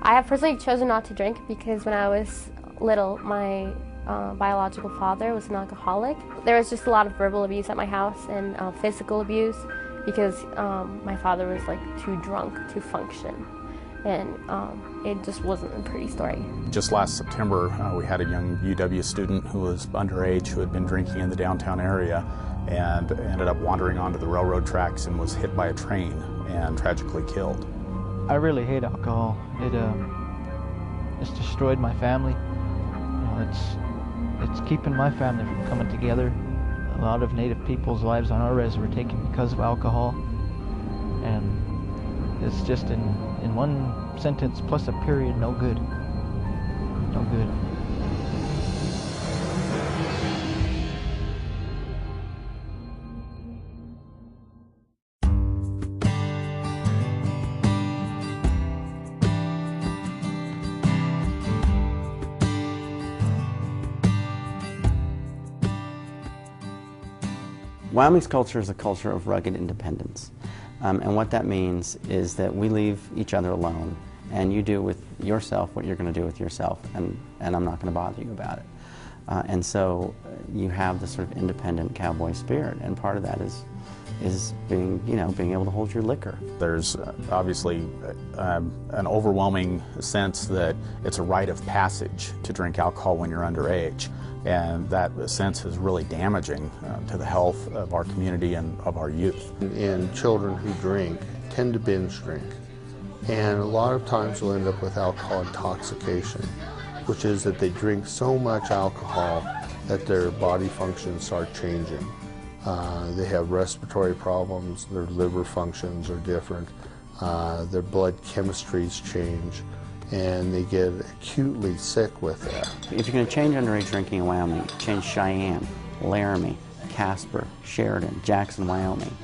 I have personally chosen not to drink because when I was little, my biological father was an alcoholic. There was just a lot of verbal abuse at my house and physical abuse because my father was like too drunk to function, and it just wasn't a pretty story. Just last September, we had a young UW student who was underage who had been drinking in the downtown area and ended up wandering onto the railroad tracks and was hit by a train and tragically killed. I really hate alcohol. It's destroyed my family. It's keeping my family from coming together. A lot of Native people's lives on our res were taken because of alcohol, and it's just in one sentence plus a period, no good. No good. Wyoming's culture is a culture of rugged independence. And what that means is that we leave each other alone, and you do with yourself what you're going to do with yourself, and I'm not going to bother you about it. And so you have this sort of independent cowboy spirit, and part of that is being able to hold your liquor. There's obviously an overwhelming sense that it's a rite of passage to drink alcohol when you're underage, and that sense is really damaging to the health of our community and of our youth. And children who drink tend to binge drink, and a lot of times will end up with alcohol intoxication, which is that they drink so much alcohol that their body functions start changing. They have respiratory problems, their liver functions are different, their blood chemistries change, and they get acutely sick with that. If you're going to change underage drinking in Wyoming, change Cheyenne, Laramie, Casper, Sheridan, Jackson, Wyoming.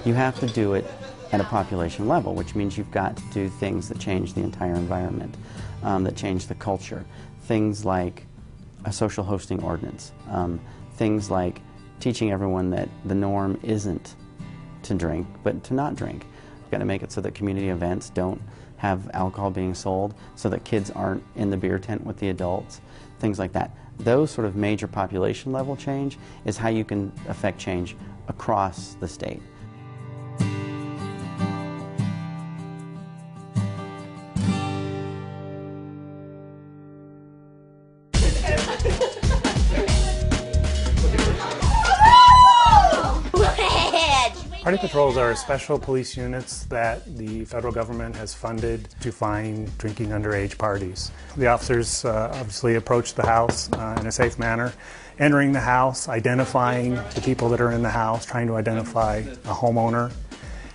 You have to do it at a population level, which means you've got to do things that change the entire environment, that change the culture. Things like a social hosting ordinance, things like teaching everyone that the norm isn't to drink, but to not drink. You've got to make it so that community events don't have alcohol being sold, so that kids aren't in the beer tent with the adults, things like that. Those sort of major population level change is how you can affect change across the state. Party patrols are special police units that the federal government has funded to find drinking underage parties. The officers obviously approach the house in a safe manner, entering the house, identifying the people that are in the house, trying to identify a homeowner,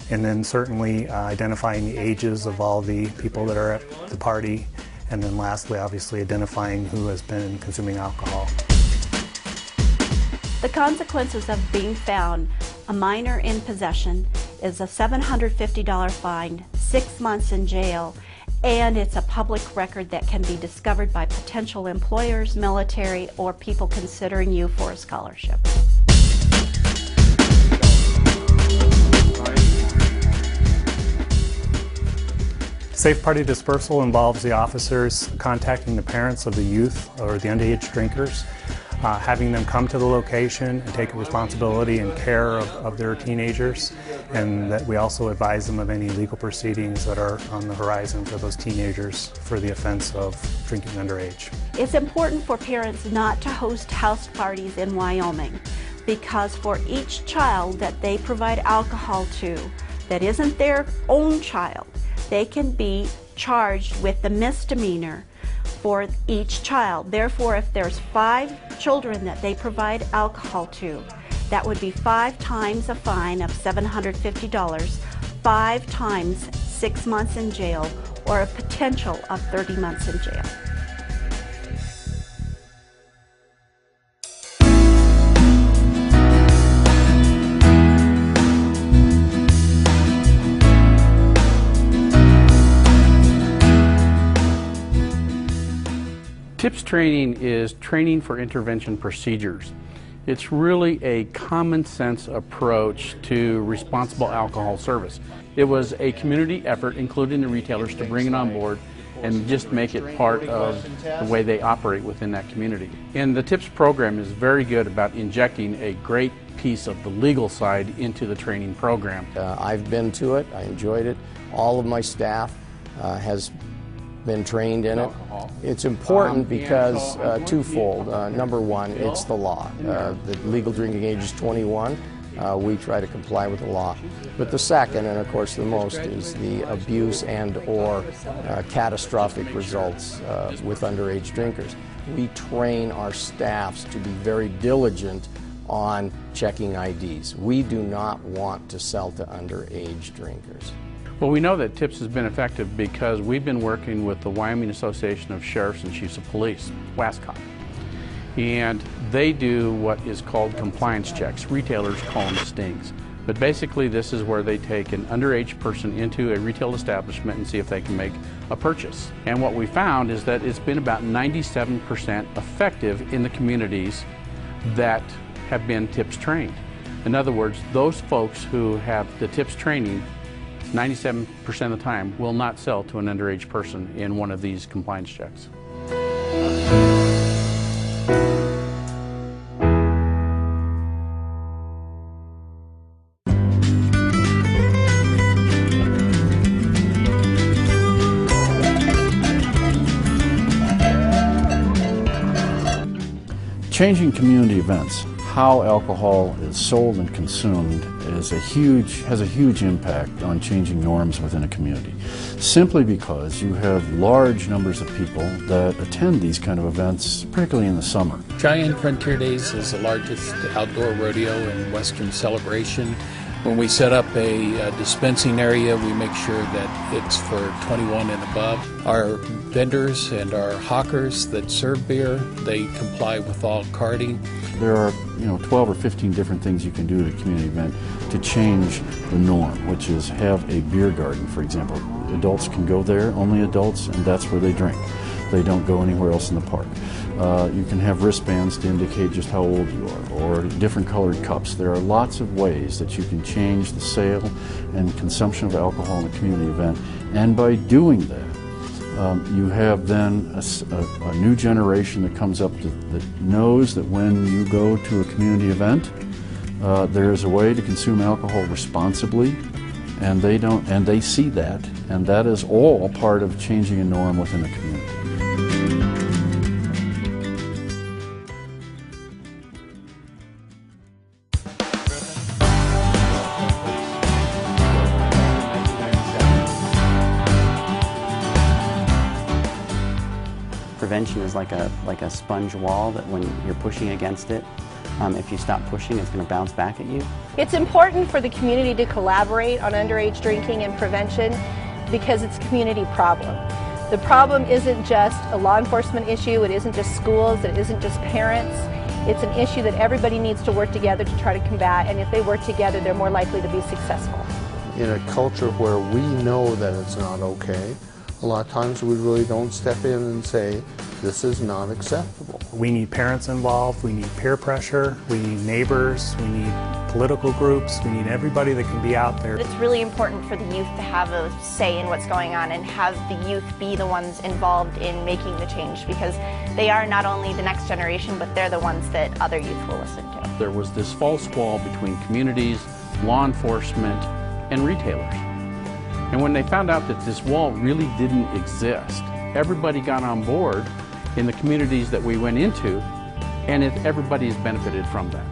and then certainly identifying the ages of all the people that are at the party, and then lastly obviously identifying who has been consuming alcohol. The consequences of being found a minor in possession is a $750 fine, 6 months in jail, and it's a public record that can be discovered by potential employers, military, or people considering you for a scholarship. Safe party dispersal involves the officers contacting the parents of the youth or the underage drinkers, having them come to the location and take responsibility and care of their teenagers, and that we also advise them of any legal proceedings that are on the horizon for those teenagers for the offense of drinking underage. It's important for parents not to host house parties in Wyoming, because for each child that they provide alcohol to that isn't their own child, they can be charged with the misdemeanor for each child. Therefore, if there's 5 children that they provide alcohol to, that would be 5 times a fine of $750, 5 times 6 months in jail, or a potential of 30 months in jail. TIPS training is training for intervention procedures. It's really a common sense approach to responsible alcohol service. It was a community effort, including the retailers, to bring it on board and just make it part of the way they operate within that community. And the TIPS program is very good about injecting a great piece of the legal side into the training program. I've been to it, I enjoyed it. All of my staff has been trained in it. It's important because twofold. Number one, it's the law. The legal drinking age is 21. We try to comply with the law. But the second, and of course the most, is the abuse and or catastrophic results with underage drinkers. We train our staffs to be very diligent on checking IDs. We do not want to sell to underage drinkers. Well, we know that TIPS has been effective because we've been working with the Wyoming Association of Sheriffs and Chiefs of Police, WASCOP. And they do what is called compliance checks. Retailers call them stings. But basically this is where they take an underage person into a retail establishment and see if they can make a purchase. And what we found is that it's been about 97% effective in the communities that have been TIPS trained. In other words, those folks who have the TIPS training 97% of the time will not sell to an underage person in one of these compliance checks. Changing community events, how alcohol is sold and consumed has a huge impact on changing norms within a community. Simply because you have large numbers of people that attend these kind of events, particularly in the summer. Cheyenne Frontier Days is the largest outdoor rodeo and Western celebration. When we set up a dispensing area, we make sure that it's for 21 and above. Our vendors and our hawkers that serve beer, they comply with all carding. There are 12 or 15 different things you can do at a community event to change the norm, which is have a beer garden, for example. Adults can go there, only adults, and that's where they drink. They don't go anywhere else in the park. You can have wristbands to indicate just how old you are, or different colored cups. There are lots of ways that you can change the sale and consumption of alcohol in a community event, and by doing that, you have then a new generation that comes up that knows that when you go to a community event, there is a way to consume alcohol responsibly, and they see that, and that is all part of changing a norm within a community. Prevention is like a sponge wall that when you're pushing against it, if you stop pushing, it's going to bounce back at you. It's important for the community to collaborate on underage drinking and prevention because it's a community problem. The problem isn't just a law enforcement issue, it isn't just schools, it isn't just parents. It's an issue that everybody needs to work together to try to combat, and if they work together, they're more likely to be successful. In a culture where we know that it's not okay, a lot of times we really don't step in and say, this is not acceptable. We need parents involved, we need peer pressure, we need neighbors, we need political groups, we need everybody that can be out there. It's really important for the youth to have a say in what's going on and have the youth be the ones involved in making the change, because they are not only the next generation, but they're the ones that other youth will listen to. There was this false wall between communities, law enforcement, and retailers. And when they found out that this wall really didn't exist, everybody got on board in the communities that we went into, and everybody's benefited from that.